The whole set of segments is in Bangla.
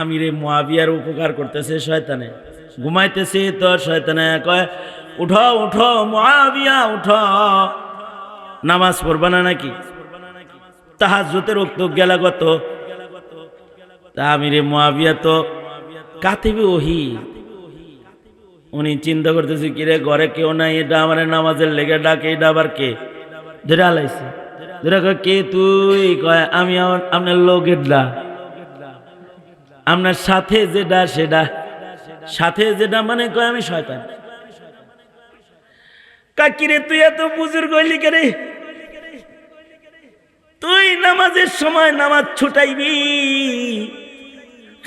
আমিরে মুয়াবিয়ার উপকার করতেছে শয়তানে, ঘুমাইতেছে তো শয়তানে কয় উঠো উঠো মুয়াবিয়া উঠো, নামাজ পড়বা না নাকি? তাহাজ্জুদের ওয়াক্ত গেলা গত। তা আমিরে মুয়াবিয়া তো কাতিবে ওহী, উনি চিন্তা করতেছে কিরে ঘরে কেউ নাই, এটা আমার নামাজের লেগে ডাকে, এটা আবার কে? ধরে আলাইছে, ধরে কয় কে তুই? কয় আমি আপনার লোকের ডা, আপনার সাথে যেটা সেটা, সাথে যেটা মানে কয় আমি শয়তান। কাকিরে তুই এত বুজুর্গ হইলি কে রে? তুই নামাজের সময় নামাজ ছুটাইবি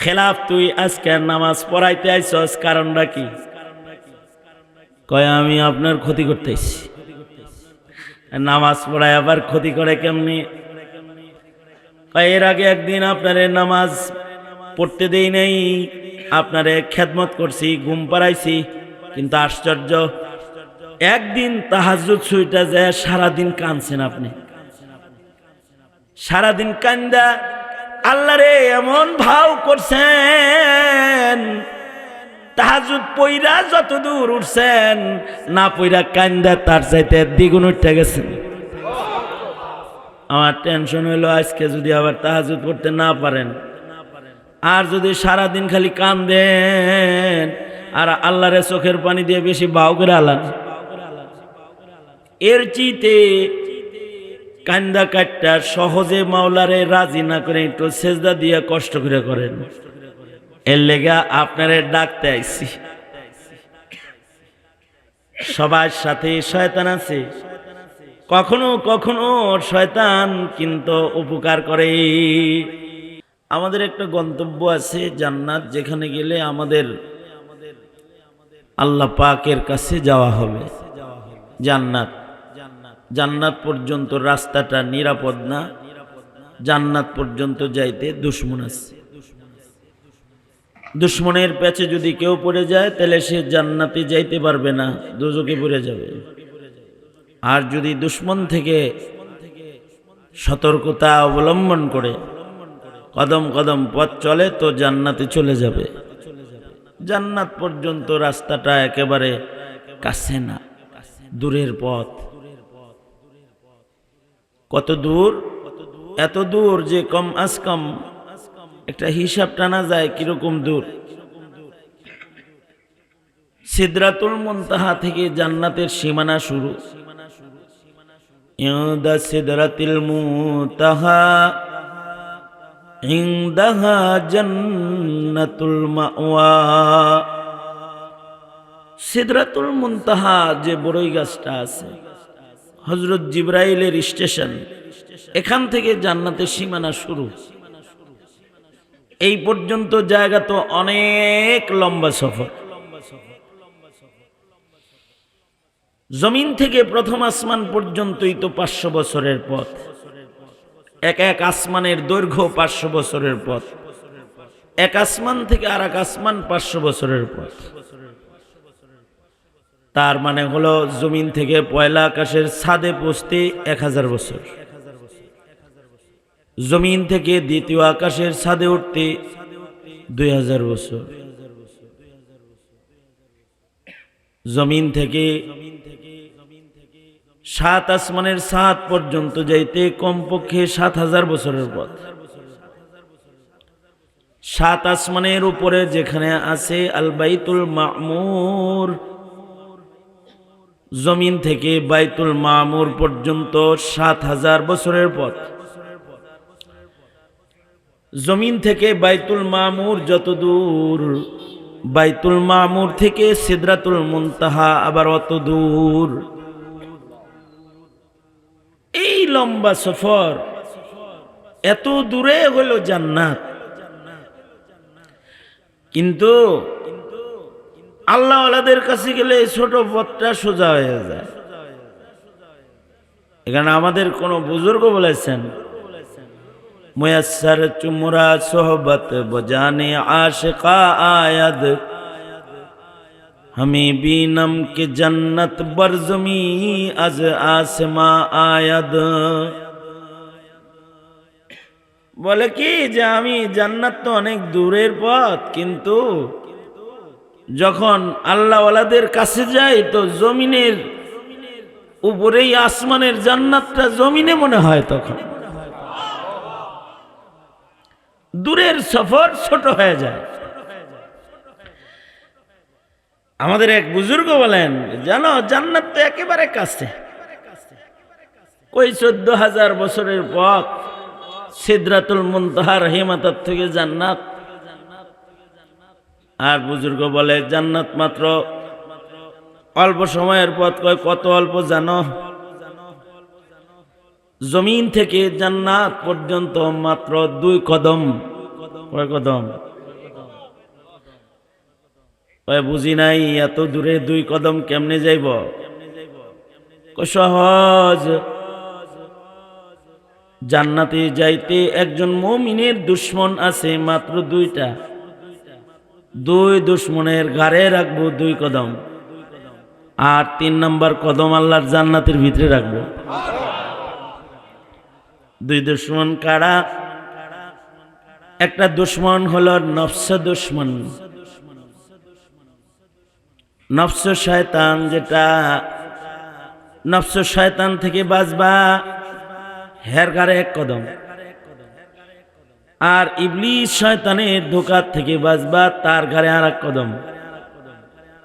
খেলাফ, তুই আজকে নামাজ পড়াইতে আইছস, কারণটা কি? কয় আমি আপনার ক্ষতি করতেছি। নামাজ পড়ায় আবার ক্ষতি করে কেমনি? কয় এর আগে একদিন আপনারে নামাজ পড়তে দেই নাই, আপনারে খেদমত করছি, ঘুম পাড়াইছি, কিন্তু আশ্চর্য একদিন তাহাজ্জুদ ছুইটা যায় সারাদিন কাঁদছেন আপনি, সারাদিন কান্দা আল্লাহরে এমন ভাও করছেন, তাহাজ্জুদ পইরা যত দূর উঠছেন না পইরা কান্দা তার চাইতে দ্বিগুণ উঠে গেছেন। আমার টেনশন হইলো আজকে যদি আবার তাহাজ্জুদ পড়তে না পারেন, আর যদি সারাদিন খালি কান্দেন আর আল্লাহরে চোখের পানি দিয়ে বেশি ভাও করে আলান, এর চিতে কান্দা কাটটা সহজে মাওলারে রাজি না করে একটু সেজদা দিয়ে কষ্ট করে করেন। এর লেগা আপনারে ডাকতে আইছি। সবার সাথে শয়তান আছে, কখনো কখনো শয়তান কিন্তু উপকার করে। আমাদের একটা গন্তব্য আছে জান্নাত, যেখানে গেলে আমাদের আল্লাহ পাকের কাছে যাওয়া হবে। জান্নাত, জান্নাত পর্যন্ত রাস্তাটা নিরাপদ না, জান্নাত পর্যন্ত যাইতে দুশমন আছে। দুশমনের পেছে যদি কেউ পড়ে যায় তাহলে সে জান্নাতে যাইতে পারবে না, দোজখে পড়ে যাবে। আর যদি দুশমন থেকে সতর্কতা অবলম্বন করে কদম কদম পথ চলে তো জান্নাতে চলে যাবে। জান্নাত পর্যন্ত রাস্তাটা একেবারে কাছে না, দূরের পথ। কত দূর? এত দূর যে কম আজ কম একটা হিসাব টানা যায় কিরকম দূর। সিদরাতুল মুনতাহা থেকে জান্নাতের সীমানা শুরু। ইনদা সিদরাতিল মুনতাহা ইনদাহা জান্নাতুল মাওয়া। সিদরাতুল মুনতাহা যে বড়ই গাছটা আছে, হযরত জিবরাইলের স্টেশন, এখান থেকে জান্নাতের সীমানা শুরু। এই পর্যন্ত জায়গা তো অনেক লম্বা সফর। জমিন থেকে প্রথম আসমান পর্যন্তই তো 500 বছরের পথ। এক এক আসমানের দৈর্ঘ্য 500 বছরের পথ। এক আসমান থেকে আর এক আসমান 500 বছরের পথ। তার মানে হলো জমিন থেকে পয়লা আকাশের ছাদে পৌঁছতে 1000 বছর, জমিন থেকে দ্বিতীয় আকাশের ছাদে উঠতে 2000 বছর, জমিন থেকে 7 আসমানের ছাদ পর্যন্ত যাইতে কমপক্ষে 7000 বছরের পথ। 7 আসমানের উপরে যেখানে আছে আল বাইতুল মামুর, জমিন থেকে বাইতুল মামুর পর্যন্ত 7000 বছরের পথ। জমিন থেকে বাইতুল মামুর যত দূর, বাইতুল মামুর থেকে সিদরাতুল মুনতাহা আবার অত দূর। এই লম্বা সফর, এত দূরে হলো জান্নাত। কিন্তু আল্লাহওয়ালাদের কাছে গেলে ছোট পথটা সোজা হয়ে যায়। এখানে আমাদের কোন বুজুর্গ বলেছেন, মুয়াসসার চুমরা সোহবত বজানে আশিকা আয়াদ, हमें बीनम के जन्नत बरजमी अज आसमा आयद। বলে কি যে আমি জান্নাত তো অনেক দূরের পথ, কিন্তু যখন আল্লাহওয়ালাদের কাছে যাই তো জমিনের উপরেই আসমানের জান্নাতটা জমিনে মনে হয়, তখন দূরের সফর ছোট হয়ে যায়। আমাদের এক বুজুর্গ বলেন, জানো জান্নাত তো একেবারে কাছে, কই 14,000 বছরের পথ, সিদরাতুল মুনতাহা রহিমাতার থেকে জান্নাত। আর বুজুর্গ বলে জান্নাত মাত্র অল্প সময়ের পথ। কয় কত অল্প জানো? জমিন থেকে জান্নাত পর্যন্ত মাত্র 2 কদম। কয় কদম? কয় বুঝি নাই, এত দূরে 2 কদম কেমনে যাইব? কয় সহজ, জান্নাতে যাইতে একজন মুমিনের দুশমন আছে মাত্র 2টা। 2 দুশমনের ঘাড়ে রাখবো 2 কদম, আর 3 নম্বর কদম আল্লাহর জান্নাতের ভিতরে রাখবো। 2 দুশমন কারা? একটা দুশমন হলো নফস দুশমন, নফস শয়তান। যেটা নফস শয়তান থেকে বাঁচবা, হের ঘাড়ে 1 কদম। আর ইবলিস শয়তানের ধোঁকা থেকে বাঁচবা, তার ঘাড়ে আর 1 কদম।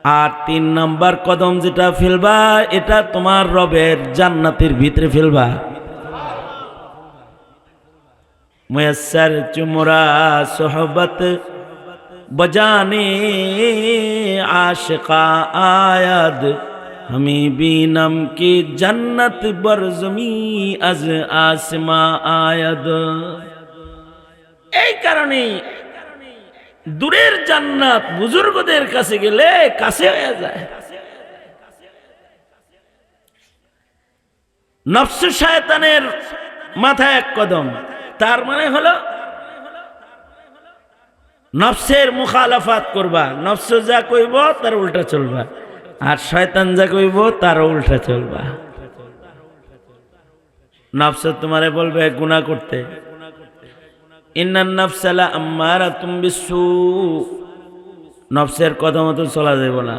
আর 3 নম্বর কদম যেটা ফেলবা, এটা তোমার রবের জান্নাতের ভিতরে ফেলবা। মুয়াসসার চুমরা সোহবত বজানে আশিকা আয়াদ, আমি বিনম কি জান্নাত বরজমি আজ আসমা আয়াদ। এই কারণেই দূরের জান্নাত বুজুর্গদের কাছে গেলে কাছে হয়ে যায়। নফস শয়তানের মাথায় 1 কদম, তার মানে হলো নফসের মুখালাফাত করবা। নফস যা কইব তার উল্টা চলবা, আর শয়তান যা কইব তার উল্টা চলবা। নফস তোমারে বলবে গুনাহ করতে, ইন্নান নাফসা লা আম্মারাতুম বিসসু, নফসের কথা মতো চলা যাবে না।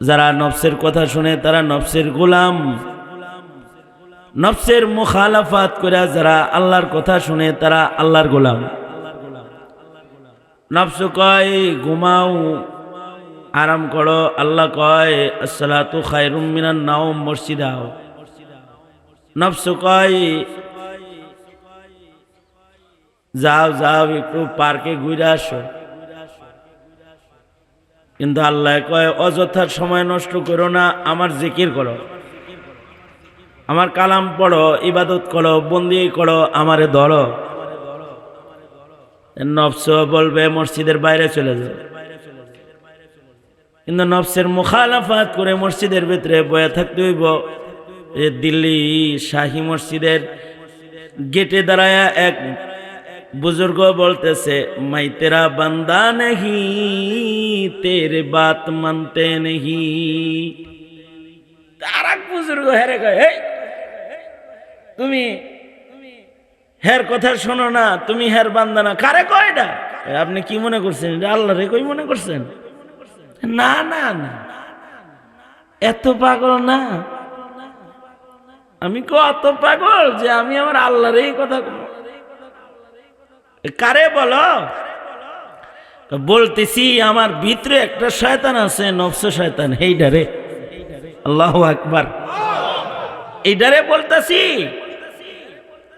যারা নফসের কথা শুনে তারা নফসের গোলাম। নফসের মুখালাফাত করে যারা আল্লাহর কথা শুনে তারা আল্লাহর গোলাম। নফস কয় ঘুমাও, আরাম করো, আল্লাহ কয় আসসালাতু খায়রুম মিনান নাওম, মসজিদে আও। নফস কয় যাও যাও একটু পার্কে ঘুরে আসো, কিন্তু আল্লাহ কয় অযথার সময় নষ্ট করো না, আমার জিকির করো, আমার কালাম পড়ো, ইবাদত করো, বন্দি করো, আমারে ধরো। নফস বলবে মসজিদের বাইরে চলে যাও, কিন্তু নফসের মুখালাফাত করে মসজিদের ভিতরে বয়ে থাকতে হইব। দিল্লি শাহী মসজিদের গেটে দাঁড়ায় এক বুজুর্গ বলতেছে, মাই তেরা বান্দা নেহি তেরে বাত মানতে নেহি। আর এক বুজুর্গ হেরে কয়, এই তুমি হের কথা শোনো না, তুমি হের বান্দা না। কারে কয় এটা? আপনি কি মনে করছেন এটা আল্লাহ রে কই মনে করছেন? না না না, এত পাগল না আমি। কত পাগল যে আমি আমার আল্লাহর এই কথা কারে বলো? বলতেছি আমার ভিতরে একটা শয়তান আছে, নফস শয়তান, এইডারে। আল্লাহু আকবার, এইডারে বলতেছি।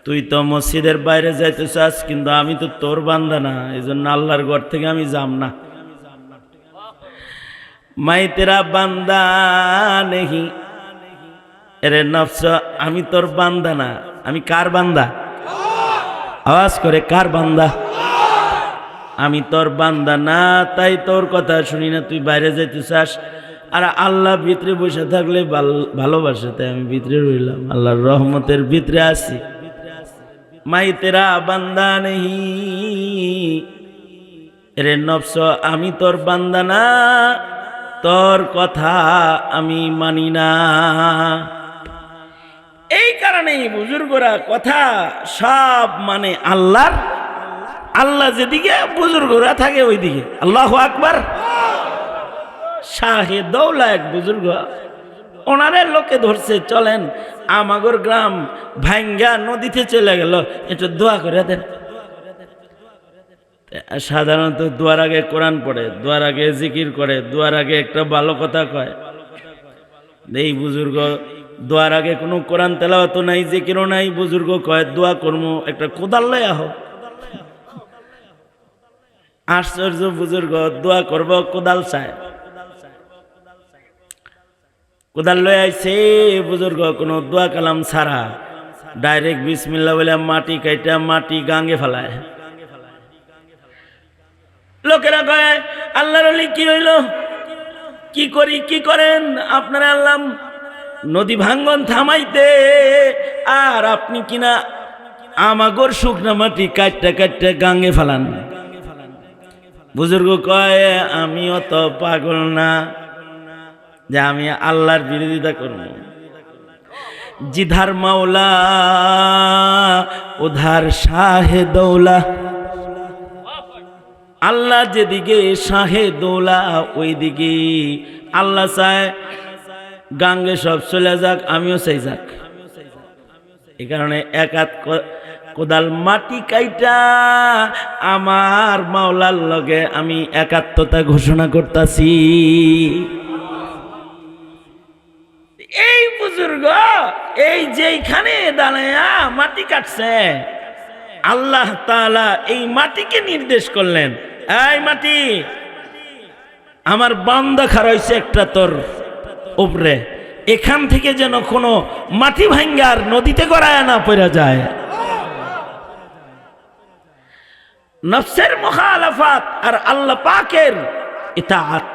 তুই তো মসজিদের বাইরে যাইতে চাস, কিন্তু আমি তো তোর বান্দা না, এই জন্য আল্লাহর ঘর থেকে আমি যাম না। মাই তেরা বান্দা নেহি, এরে নফস আমি তোর বান্দা না। আমি কার বান্দা? আওয়াজ করে, কার বান্দা? আমি তোর বান্দা না, তাই তোর কথা শুনি না। তুই বাইরে যাইতে চাস, আর আল্লাহ ভিতরে বসে থাকলে ভালোবাসে, তাই আমি ভিতরে রইলাম, আল্লাহর রহমতের ভিতরে আছি। মাই তেরা বান্দা নেহি, এরে নফস আমি তোর বান্দা না, তোর কথা আমি মানি না। এই কারণে কারণেই বুজুর্গরা কথা সব মানে আল্লাহর, আল্লাহ যেদিকে বুজুর্গরা থাকে ওইদিকে। আল্লাহু আকবার। শাহে দৌলা এক বুজুর্গ, ওনারে লোকে ধরছে, চলেন আমাগর গ্রাম ভাঙ্গা নদীতে চলে গেল, একটু দোয়া করে দেন। সাধারণত দোয়ার আগে কোরআন পড়ে, দোয়ার আগে জিকির করে, দোয়ার আগে একটা ভালো কথা কয়। এই বুজুর্গ দোয়ার আগে কোনো কোরআন তেলাওয়াত নাই, জিকিরও নাই, বুজুর্গ কয় দোয়া করমু, একটা কোদাল লইয়া হোক। আশ্চর্য বুজুর্গ, দোয়া করব কোদাল চায়, কোদাল লই আইছে বুজুর্গ, কোনো দোয়া কালাম ছাড়া ডাইরেক্ট বিসমিল্লাহ বলে মাটি কাইটা মাটি গাঙ্গে ফেলায়। লোকেরা কয় আল্লাহর ওলি কি হইল, কি করি, কি করেন আপনারা? আল্লাহ নদী ভাঙ্গন থামাইতে, আর আপনি কিনা আমাগর শুকনা মাটি কাটটা কাটটা গাঙ্গে ফেলান। বুজুর্গ কয় আমি অত পাগল না যে আমি আল্লাহর বিরোধিতা করব। জিধার মাওলা উধার শাহে দৌলা। আল্লাহ যেদিকে শাহে দৌলা ওইদিকে আল্লাহ চায় গাঙ্গে সব চলে যাক, আমিও চাই যাক। এই কারণে এক হাত কোদাল মাটি কাইটা আমার মাওলার লগে আমি একাত্মতা ঘোষণা করতেছি। এই বুজুর্গ এই যেখানে দাঁড়ায়া মাটি কাটছে, আল্লাহ তাআলা এই মাটিকে নির্দেশ করলেন, এই মাটি আমার বান্দা খারাইছে একটা তোর উপরে, এখান থেকে যেন কোনো মাটি ভাঙ্গার নদীতে গড়ায় না পড়া যায়। নফসের মুখালাফাত আর আল্লাহ পাকের ইতাআত।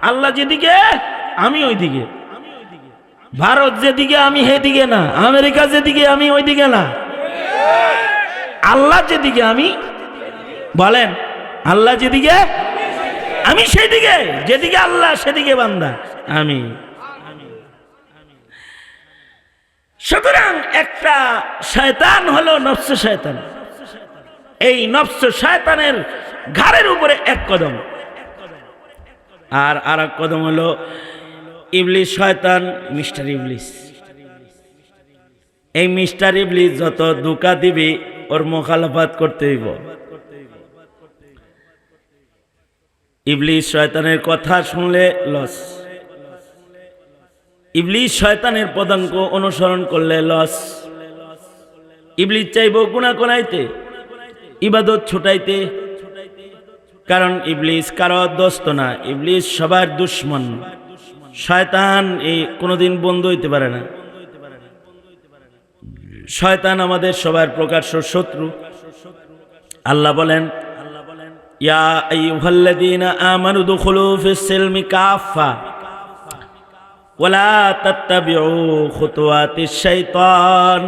আল্লাহ যেদিকে আমি ওইদিকে, ভারত যেদিকে আমি সেদিকে না, আমেরিকা যেদিকে আমি ওইদিকে না, আল্লাহ যেদিকে আমি, বলেন আল্লাহ যেদিকে আমি সেদিকে, যেদিকে আল্লাহ সেদিকে বান্দা আমি। সুতরাং একটা শয়তান হলো নফস শয়তান, এই নফস শয়তানের ঘাড়ের উপরে এক কদম, আর এক কদম হলো ইবলিস শয়তান, মিস্টার ইবলিস। এই মিস্টার ইবলিস যত ধোঁকা দিবি ওর মুখালাফাত করতে হইব। ইবলিস শয়তানের কথা শুনলে লস, ইবলিস শয়তানের পদাঙ্ক অনুসরণ করলে লস। ইবলিস চাইব গুনাহ করাইতে, ইবাদত ছুটাইতে, কারণ ইবলিস কারো দোস্ত না, ইবলিস সবার দুশ্মন। শয়তান এই কোনোদিন বন্ধু হইতে পারে না। শয়তান আমাদের সবার প্রকাশ্য শত্রু। আল্লাহ বলেন ইয়া আইয়ুহাল্লাযীনা আমানু দুখুলু ফিস-সিলমি কাফা ওয়ালা তাত্তাবিউ খুতুওয়াতিশ শাইতান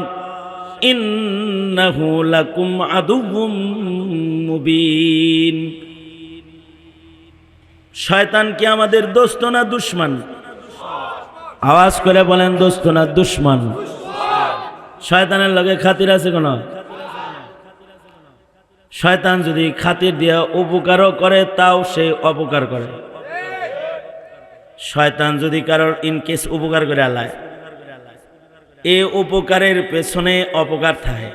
ইন্নাহু লাকুম আদুউম মুবিন। শয়তান কি আমাদের দোস্ত না দুশমন? আওয়াজ করে বলেন, দোস্ত না দুশমন? শয়তানের লগে খাতির আছে কোন? শয়তান যদি খাতির দিয়া উপকারও করে তাও সে অপকার করে। শয়তান যদি কারোর ইনকেস উপকার করে আলায়, এই উপকারের পেছনে অপকার থাকে।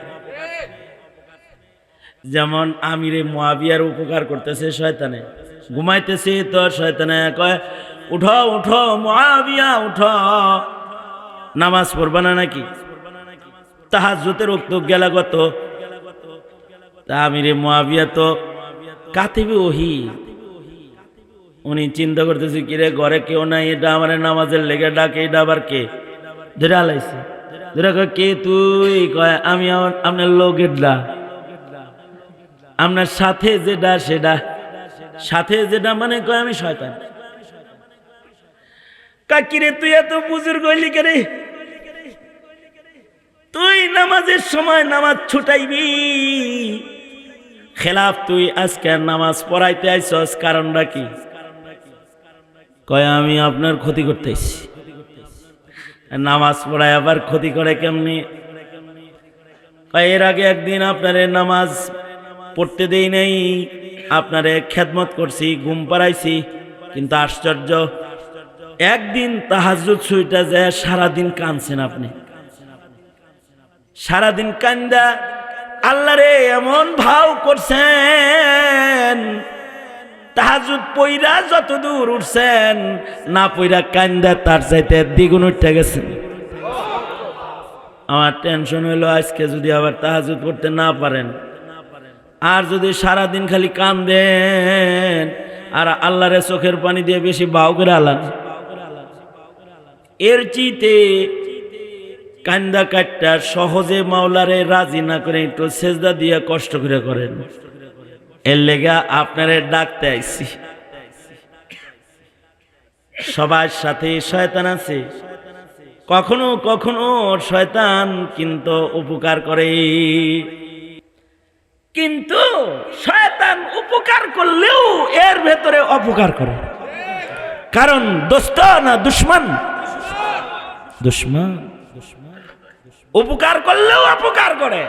যেমন আমিরে মুয়াবিয়ার উপকার করতেছে শয়তানে, ঘুমাইতেছে তো শয়তানে কয় উঠো উঠো মুয়াবিয়া উঠো, নামাজ পড়বা না নাকি? তাহাজ্জুদের ওয়াক্ত গেলা কত। তা আমিরে মুয়াবিয়া তো কাতিবে ওহী, উনি চিন্তা করতেছে কিরে ঘরে কেউ নাই, এটা আমার নামাজের লেগে ডাকে, এটা আবার কে ধরে আলাইছে? ধরে কয় কে তুই? কয় আমি আপনার লোকেরডা, আপনার সাথে যেটা সেটা, সাথে যেটা মানে কয় আমি শয়তান। কাকিরে তুই এত বুজুর্গ হইলি কে রে? তুই নামাজের সময় নামাজ ছুটাইবি খেলাফ, তুই আজকে নামাজ পড়াইতে আইছস, কারণটা কি? কয় আমি আপনার ক্ষতি করতে আইছি। নামাজ পড়ায় আবার ক্ষতি করে কেমনি? এর আগে একদিন আপনারে নামাজ পড়তে দেই নাই, আপনারে খেদমত করছি, ঘুম পাড়াইছি, কিন্তু আশ্চর্য একদিন তাহাজ্জুদ ছুইটা যায় সারাদিন কাঁদছেন আপনি। সারাদিন কান্দা আল্লাহরে এমন ভাও করছেন, তাহাজ্জুদ পইরা যত দূর উঠছেন, না পইরা কান্দা তার চাইতে দ্বিগুণ উঠে গেছেন। আমার টেনশন হইল আজকে যদি আবার তাহাজ্জুদ পড়তে না পারেন, আর যদি সারাদিন খালি কান্দেন আর আল্লাহরে চোখের পানি দিয়ে বেশি ভাও করে আলান, এর চিতে কান্দা কাটটা সহজে মাওলারে রাজি না করে একটু সেজদা দিয়ে কষ্ট করে করেন। এর লেগা আপনারে ডাকতে আইছি। সবার সাথে শয়তান আছে, কখনো কখনো শয়তান কিন্তু উপকার করে, কিন্তু শয়তান উপকার করলেও এর ভেতরে অপকার করে। কারণ দোস্ত না দুশমন, দুশমন উপকার করলেও অপকার করে।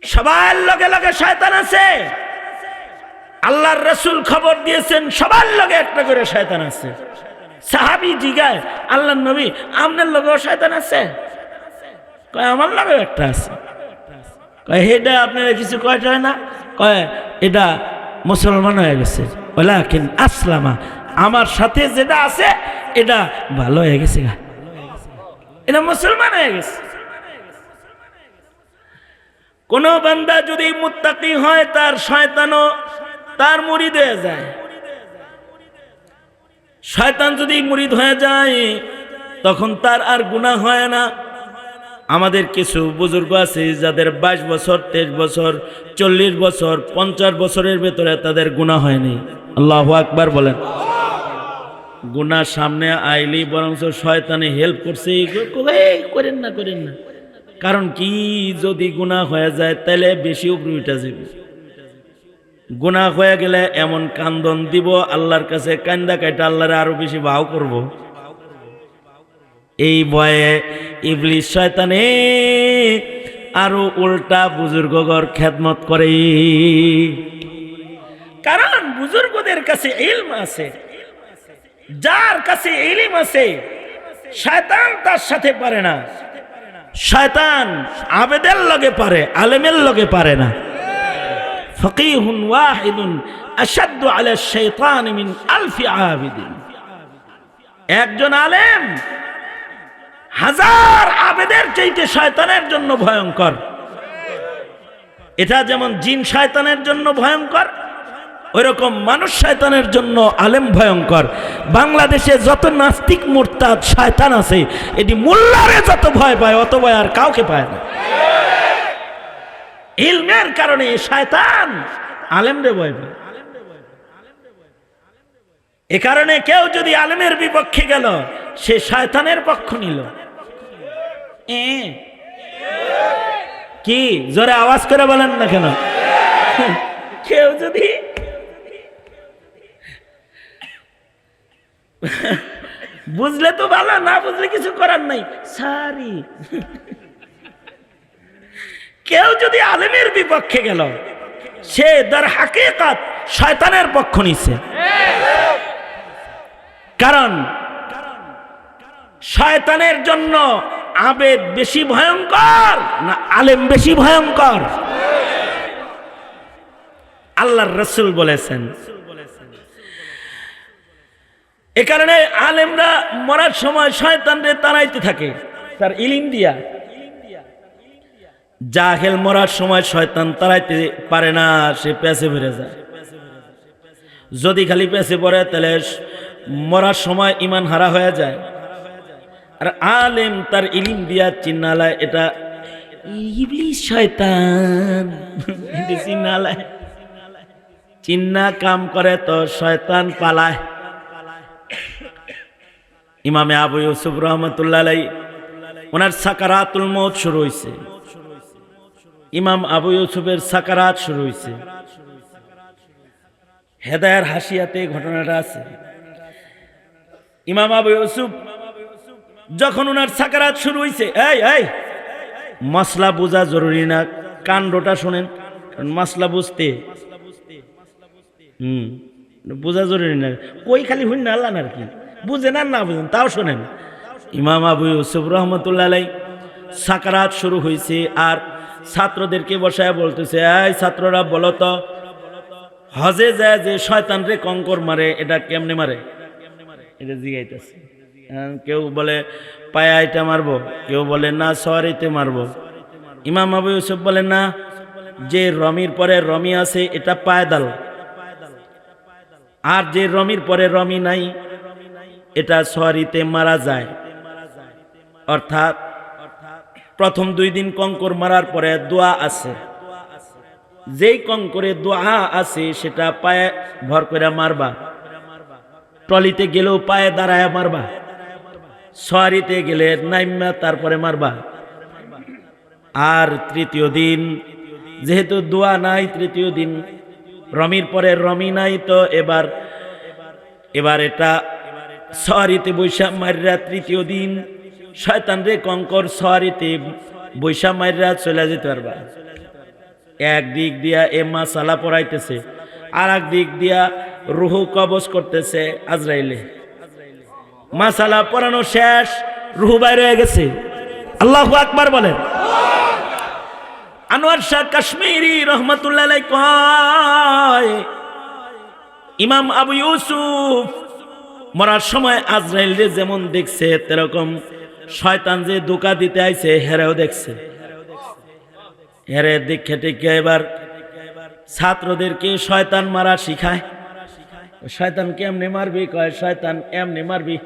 সবার লগে লগে শয়তান আছে, আল্লাহর রাসূল খবর দিয়েছেন সবার লগে একটা করে শয়তান আছে। সাহাবী জিগায় আল্লাহর নবী আপনার লগেও শয়তান আছে? কয় আমার লগেও একটা আছে। কয় এটা আপনারা কিছু কয়টা হয় না? কয় এটা মুসলমান হয়ে গেছে, ওয়ালাকিন আসলামা, আমার সাথে যেটা আছে এটা ভালো হয়ে গেছে, এটা মুসলমান হয়ে গেছে। কোন বান্দা যদি মুত্তাকি হয় তার শয়তানও তার মুরিদ হয়ে যায়। শয়তান যদি মুরিদ হয়ে যায় তখন তার আর গুনাহ হয় না। আমাদের কিছু বুজুর্গ আছে যাদের 22 বছর, 23 বছর, 40 বছর, 50 বছরের ভেতরে তাদের গুনাহ হয়নি। আল্লাহু আকবার বলেন। গুনাহ সামনে আইলি বরং শয়তানে হেল্প করছে, করেন না করেন না। কারণ কি, যদি গুনাহ হয়ে যায় তাহলে বেশি উপরে উঠে যাবে। গুনাহ হয়ে গেলে এমন কান্দন দিব আল্লাহর কাছে, কান্দা কাইটা আল্লাহরে আরো বেশি ভাও করব। এই ভয়ে ইবলিস শয়তানে আরো উল্টা বুজুর্গগর খেদমত করে। কারণ বুজুর্গদের কাছে ইলম আছে, যার কাছে ইলম আছে শয়তান তার সাথে পারে না। শয়তান আবেদের লগে পারে, আলেমের লগে পারে না। ফকিহুন ওয়াহিদুন আশাদ্দু আলা শাইতান মিন আলফি আবিদিন। একজন আলেম হাজার আবেদের চাইতে শয়তানের জন্য ভয়ঙ্কর। এটা যেমন জিন শয়তানের জন্য ভয়ঙ্কর, ওইরকম মানুষ শয়তানের জন্য আলেম ভয়ঙ্কর। বাংলাদেশে যত নাস্তিক মুরতাদ শয়তান আছে, এটি মোল্লারে যত ভয় পায় অত ভয় আর কাউকে পায় না। ইলমের কারণে শয়তান আলেমরে ভয় পায়। এ কারণে কেউ যদি আলেমের বিপক্ষে গেল সে শয়তানের পক্ষ নিল। কি জোরে আওয়াজ করে বলেন না কেন? কেউ যদি বুঝলে তো ভালো, না বুঝলে কিছু করার নাই, সারি। কেউ যদি আলেমের বিপক্ষে গেল সে দার হাকিকাত শয়তানের পক্ষ নিছে। কারণ শয়তানের জন্য আবেদ বেশি ভয়ঙ্কর না আলেম বেশি ভয়ঙ্কর? আল্লাহর রাসূল বলেছেন। এ কারণে আলেমরা মরার সময় শয়তানরে তাড়াইতে থাকে তার ইলম দিয়া। জাহেল মরার সময় শয়তান তাড়াইতে পারে না, সে পেছে ভরে যায়। যদি খালি পেছে পড়ে তাহলে মরার সময় ঈমান হারা হয়ে যায়। আর আলেম তার ইলম দিয়া চিন্নালায় এটা ইবলিস শয়তান, চিন্নালায় চিন্না কাম করে তো শয়তান পালায়। ইমামে আবু ইউসুফ রহমতুল্লাহ আলাইহি ওনার সাকারাতুল মউত শুরু হয়েছে। ইমাম আবু ইউসুফের সাকারাত শুরু হয়েছে। হেদায়ার হাসিয়াতে ঘটনাটা আছে। ইমাম আবু ইউসুফ যখন ওনার সাকারাত শুরু হয়েছে, এই মশলা বোঝা জরুরি না, কাণ্ডটা শোনেন, মশলা বুঝতে বোঝা জরুরি না, কই খালি হইন না আল্লাহ আর কি বুঝেন আর না বুঝেন তাও শোনেন। ইমাম আবু ইউসুফ রহমতুল্লাহ আলাইহি সাকারাত শুরু হয়েছে, আর ছাত্রদেরকে বসায় বলতেছে, এই ছাত্ররা বলো তো, হজে যায় যে শয়তান রে কঙ্কর মারে, এটা কেমনে মারে? এটা জিগাইতেছে। কেউ বলে পায়া এটা মারবো, কেউ বলে না সওয়ারিতে মারবো। ইমাম আবু ইউসুফ বলে না, যে রমির পরে রমি আছে এটা পায়দাল, আর যে রমির পরে রমি নাই এটা সওয়ারিতে মারা যায়। অর্থাৎ প্রথম 2 দিন কঙ্কর মারার পরে দোয়া আছে, যেই কঙ্করে দোয়া আছে সেটা পায়ে ভর করে মারবা, টলিতে গেলেও পায়ে দাঁড়ায় মারবা, সওয়ারিতে গেলে নাইমা তারপরে মারবা। আর তৃতীয় দিন যেহেতু দোয়া নাই, তৃতীয় দিন রমির পরে রমি নাই, তো এবার এটা সওয়ারিতে বৈশা মাররা, তৃতীয় দিন শয়তান রে কঙ্কর সওয়ারিতে বৈশা মাররা চলে যেতে পারবা। একদিক দিয়া এ মাসালা পড়াইতেছে, আর এক দিক দিয়া রুহ কবজ করতেছে আজরাইলে। মাসালা পড়ানো শেষ, রুহ বাইরে হয়ে গেছে। আল্লাহু আকবার বলেন। আনোয়ার শাহ কাশ্মীরি রহমতুল্লাহ আলাইহি কয়, ইমাম আবু ইউসুফ মরার সময় আজরাইল রে যেমন দেখছে, তেরকম শয়তান যে ধোঁকা দিতে আইছে হেরেও দেখছে। হেরে দেখে টেকে এবার ছাত্রদেরকে শয়তান মারা শিখায়। শয়তান কেমনে মারবি? কয় শয়তান এমনি মারবি,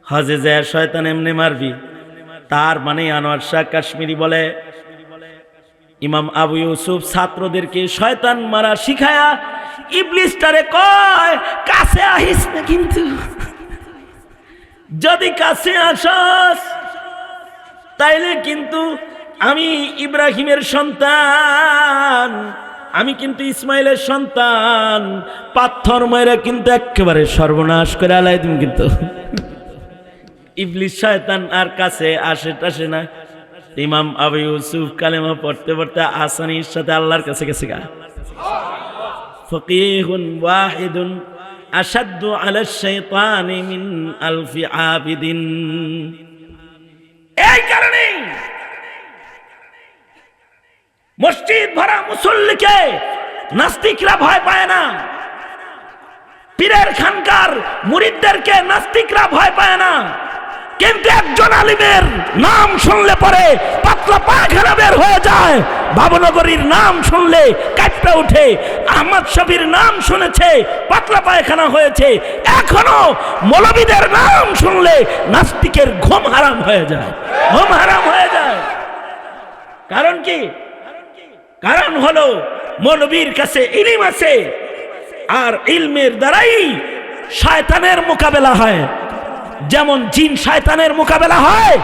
হজে যায় শয়তান এমনি মারবি। তার মানে আনোয়ার শাহ কাশ্মীরি বলে, ইমাম আবু ইউসুফ ছাত্রদেরকে শয়তান মারা শিখায়া ইবলিসটারে কয়, কাছে আহিস না, কিন্তু যদি কাছে আসস তাইলে কিন্তু আমি ইব্রাহিমের সন্তান, আমি কিন্তু ইসমাইলের সন্তান, পাথর মাইরা কিন্তু একেবারে সর্বনাশ করে আলাই তুমি। কিন্তু ইবলিস শয়তান আর কাছে আসে টাসে না। ইমাম আবু ইউসুফ কালেমা পড়তে পড়তে আসানির সাথে আল্লাহর কাছে গেছে গা। ফকিহুন ওয়াহিদুন আশাদ্দু আলা শাইতানি মিন আলফি আবিদিন। এই কারণে মসজিদ ভরা মুসল্লিকে নাস্তিকরা ভয় পায় না, পীরের খানকার মুরিদদেরকে নাস্তিকরা ভয় পায় না। কিন্তু একজন আলিমের নাম শুনলে পরে পাতলা পায়খানা বের হয়ে যায়, ভাবনগরীর নাম শুনলে কাঁপতে ওঠে, আহমদ শফির নাম শুনেছে পাতলা পায়খানা হয়েছে, এখনো মৌলবীদের নাম শুনলে নাস্তিকের ঘুম হারাম হয়ে যায়, ঘুম হারাম হয়ে যায়। কারণ কি? কারণ হলো মৌলবীর কাছে ইলম আছে, আর ইলমের দ্বারাই শয়তানের মোকাবেলা হয়। যেমন জিন শয়তানের মোকাবেলা হয়,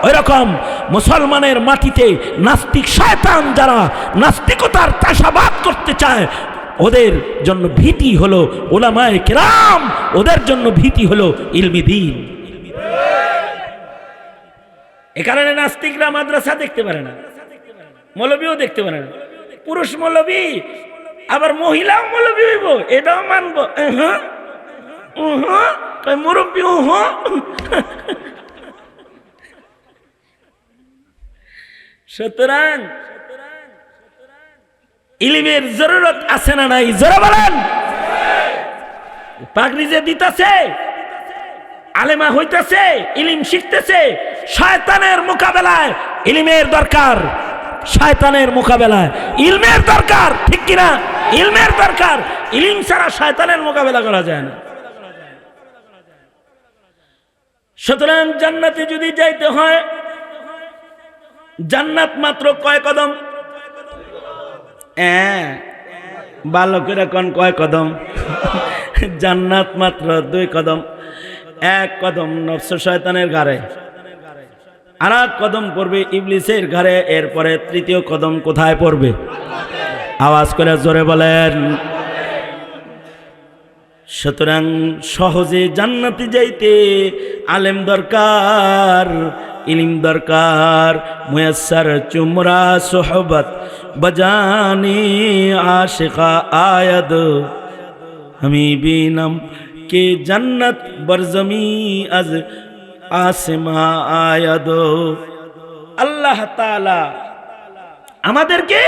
ওই রকম মুসলমানের মাটিতে নাস্তিক শয়তান যারা নাস্তিকতার চাষাবাদ করতে চায়, ওদের জন্য ভীতি হলো উলামায়ে কেরাম, ওদের জন্য ভীতি হলো ইলমি দ্বীন। এ কারণে নাস্তিকরা মাদ্রাসা দেখতে পারে না, মৌলবীও দেখতে পারে না। পুরুষ মৌলবী আবার মহিলাও মৌলবী হইব, এটাও মানব। মুরব্বী সুতরাং ইলমের জরুরত আছে না নাই? জোরে বলেন। পাগড়ি যে দিতেছে, আলেমা হইতেছে, ইলম শিখতেছে, শয়তানের মোকাবেলায় ইলমের দরকার, শয়তানের মোকাবেলায় ইলমের দরকার, ঠিক কিনা? ইলমের দরকার, ইলম ছাড়া শয়তানের মোকাবেলা করা যায় না। সুতরাং জান্নাতে যদি যাইতে হয়, জান্নাত মাত্র কয় কদম? ভালো করে কোন কয় কদম? জান্নাত মাত্র 2 কদম। 1 কদম নফস শয়তানের ঘাড়ে, আর 1 কদম পড়বে ইবলিসের ঘাড়ে, এরপরে 3য় কদম কোথায় পড়বে? আওয়াজ করে জোরে বলেন। সুতরাং সহজে জান্নাতে যাইতে আলেম দরকার, ইলম দরকার। মুয়াসসার চুমরা সোহবত বজানে আশিকা আয়াদ আমি বিনম কে জান্নাত বরজমি আজ আসমা আয়াদ। আল্লাহ তাআলা আমাদেরকে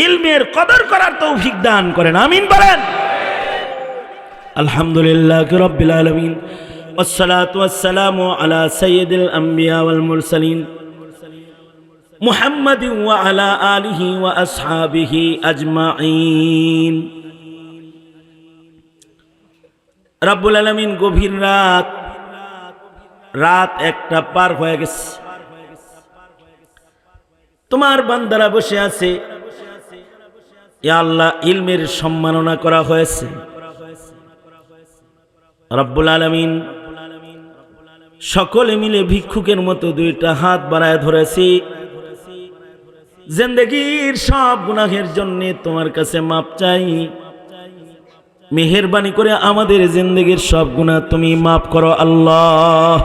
ইলমের কদর করার তৌফিক দান করেন, আমিন বলেন। আলহামদুলিল্লাহ রাব্বিল আলামিন, ওয়াসসালাতু ওয়াসসালামু আলা সাইয়্যিদিল আম্বিয়া ওয়াল মুরসালিন মুহাম্মাদিন ওয়া আলা আলিহি ওয়া আসহাবিহি আজমাইন। রাব্বুল আলামিন গভীর রাত একটা পার হয়ে গেছে, তোমার বান্দারা বসে আছে। ইয়া আল্লাহ, ইলমের সম্মাননা করা হয়েছে। রব্বুল আলামিন সকলে মিলে ভিক্ষুকের মতো দুইটা হাত বাড়ায় ধরেছি। জিন্দেগীর সব গুনাহের জন্য তোমার কাছে মাপ চাই। মেহেরবানি করে আমাদের জিন্দেগীর সব গুনাহ তুমি মাফ করো আল্লাহ।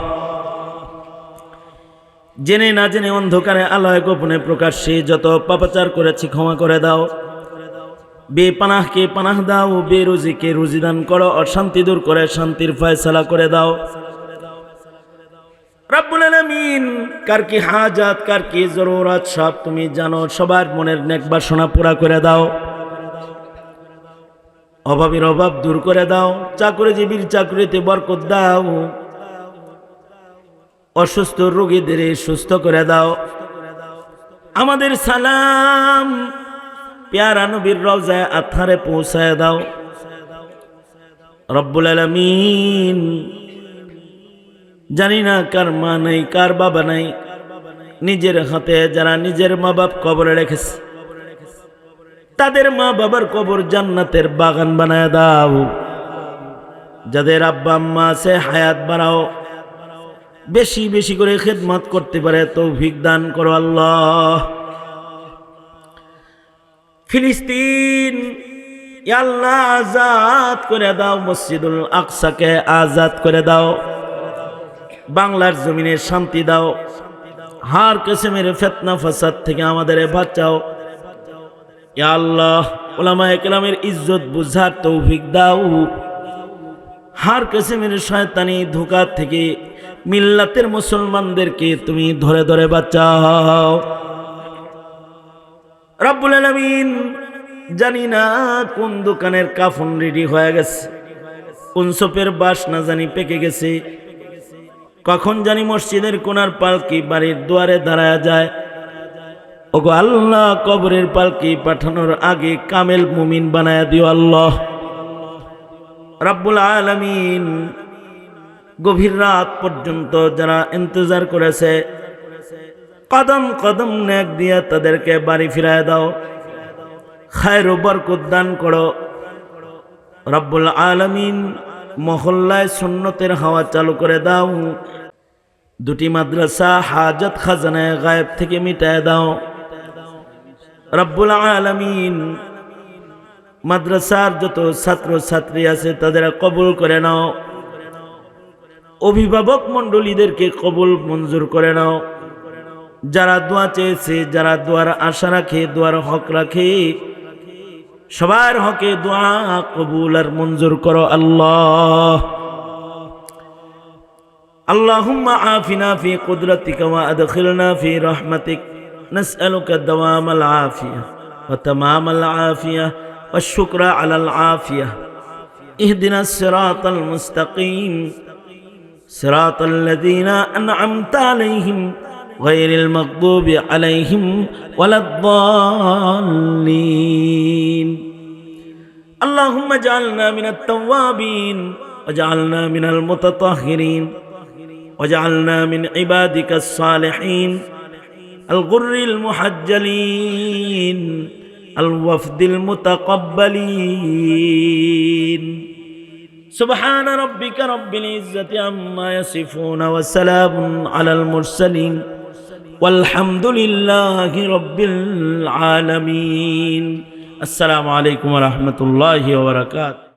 জেনে না জেনে অন্ধকারে আলোয় গোপনে প্রকাশ্যে যত পাপাচার করেছি ক্ষমা করে দাও। বেপানাহকে পানাহ দাও, বেরুজিকে রুজি দান করো, অশান্তি দূর করে শান্তির ফয়সালা করে দাও। রব্বুল আলামিন কার কি হাজাত, কার কি জরুরত সব তুমি জানো। সবার মনের নেক বাসনা পুরা করে দাও। অভাবীর অভাব দূর করে দাও। চাকরিজীবীর চাকরিতে বরকত দাও। অসুস্থ রোগীদের সুস্থ করে দাও। আমাদের সালাম প্যারা নবীর রওজায় আথারে পৌঁছায় দাও। রব্বুল আলামিন জানি না কার মা নাই, কার বাবা নাই, নিজের হাতে যারা নিজের মা বাপ কবরে রেখেছে তাদের মা বাবার কবর জান্নাতের বাগান বানায় দাও। যাদের আব্বা আম্মা আছে হায়াত বাড়াও, বেশি বেশি করে খেদমত করতে পারে তৌফিক দান করো আল্লাহ। ফিলিস্তিন ইয়া আল্লাহ আজাদ করে দাও, মসজিদুল আকসাকে আজাদ করে দাও। বাংলার জমিনে শান্তি দাও। হার কিসমের ফিতনা ফাসাদ থেকে আমাদের বাঁচাও ইয়া আল্লাহ। উলামায়ে কেরামের ইজ্জত বুঝার তৌফিক দাও। হার কিসমের শয়তানি ধোঁকা থেকে মিল্লাতের মুসলমানদেরকে তুমি ধরে ধরে বাঁচাও। রব্বুল আলামিন জানি না কোন দোকানের কাফন রেডি হয়ে গেছে, কোন সোপের বাস না জানি পেকে গেছে, কখন জানি মসজিদের কোনার পালকি বাড়ির দুয়ারে দাঁড়ায় যায়। ওগো আল্লাহ, কবরের পালকি পাঠানোর আগে কামেল মুমিন বানায়া দিও আল্লাহ। রব্বুল আলামিন গভীর রাত পর্যন্ত যারা ইন্তজার করেছে, কদম কদম নেক দিয়া তাদেরকে বাড়ি ফিরায় দাও। খায়ের ও বরকত দান করো রব্বুল আলামিন। মহল্লায় সুন্নতের হাওয়া চালু করে দাও। দুটি মাদ্রাসা হাজত খাজানায় গায়েব থেকে মিটায় দাও রব্বুল আলামিন। মাদ্রাসার যত ছাত্র ছাত্রী আছে তাদের কবুল করে নাও। অভিভাবক মণ্ডলীদেরকে কবুল মঞ্জুর করে নাও। যারা দোয়া চেয়েছে, যারা দোয়ার আশা রাখে, দোয়ার হক রাখে, সবার হকে দোয়া কবুল আর মঞ্জুর করো আল্লাহ। আল্লাহুম্মা আফিনা ফি কুদরাতিকা ওয়া আদখিলনা ফি রাহমাতিক। নাসআলুকা দাওয়ামাল আফিয়া ওয়া তামামাল আফিয়া ওয়াশ শুকরা আলাল আফিয়া। ইহদিনাস সিরাতাল মুস্তাকিম সিরাতাল লাযীনা আন'আমতা আলাইহিম গায়রিল মাগদুবি আলাইহিম ওয়ালাদ-দাল্লিন। আল্লাহুম্মা জাআলনা মিনাত তাওয়াবিন ওয়াজআলনা মিনাল মুতাতাহহিরিন ওয়াজআলনা মিন ইবাদিকাস সালিহিন আল গুররিল মুহাজ্জালিন আল ওয়াফদিল মুতাকাব্বালিন। سبحان ربك رب العزة عما يصفون وسلام على المرسلين والحمد لله رب العالمين. السلام عليكم ورحمة الله وبركاته.